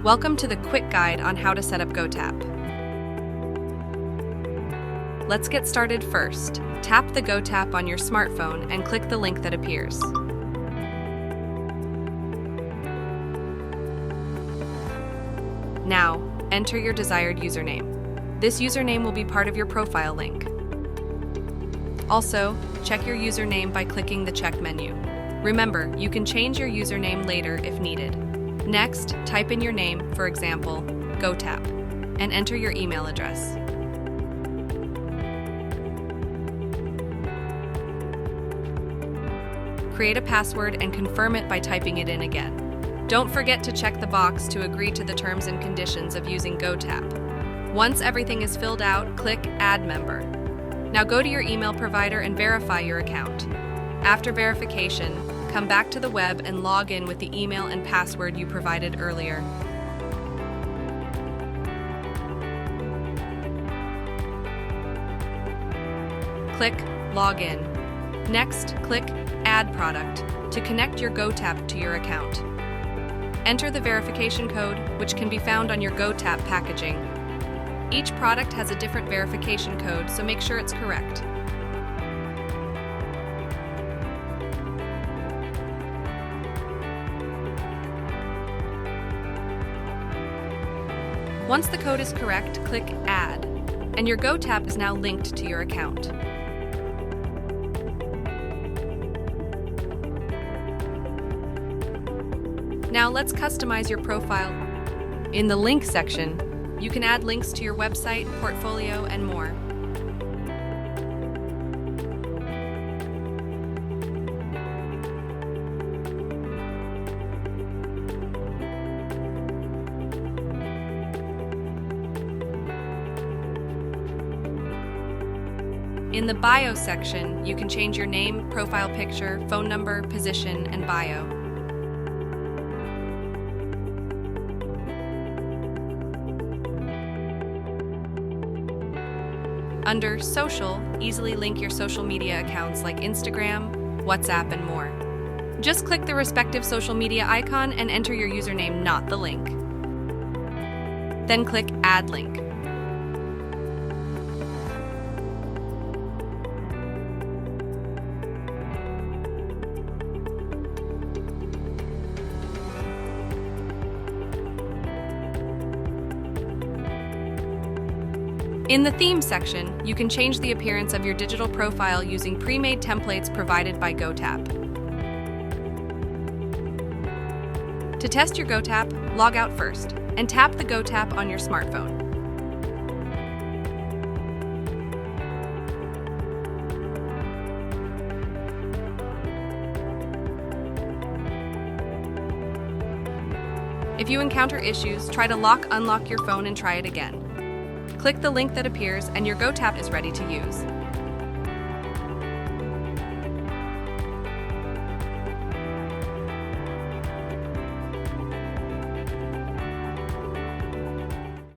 Welcome to the quick guide on how to set up GOTAP. Let's get started first. Tap the GOTAP on your smartphone and click the link that appears. Now, enter your desired username. This username will be part of your profile link. Also, check your username by clicking the check menu. Remember, you can change your username later if needed. Next, type in your name, for example, GOTAP, and enter your email address. Create a password and confirm it by typing it in again. Don't forget to check the box to agree to the terms and conditions of using GOTAP. Once everything is filled out, click Add Member. Now go to your email provider and verify your account. After verification, come back to the web and log in with the email and password you provided earlier. Click Login. Next, click Add Product to connect your GOTAP to your account. Enter the verification code, which can be found on your GOTAP packaging. Each product has a different verification code, so make sure it's correct. Once the code is correct, click Add, and your GOTAP is now linked to your account. Now let's customize your profile. In the link section, you can add links to your website, portfolio, and more. In the bio section, you can change your name, profile picture, phone number, position, and bio. Under Social, easily link your social media accounts like Instagram, WhatsApp, and more. Just click the respective social media icon and enter your username, not the link. Then click Add Link. In the Theme section, you can change the appearance of your digital profile using pre-made templates provided by GOTAP. To test your GOTAP, log out first and tap the GOTAP on your smartphone. If you encounter issues, try to unlock your phone and try it again. Click the link that appears and your GOTAP is ready to use.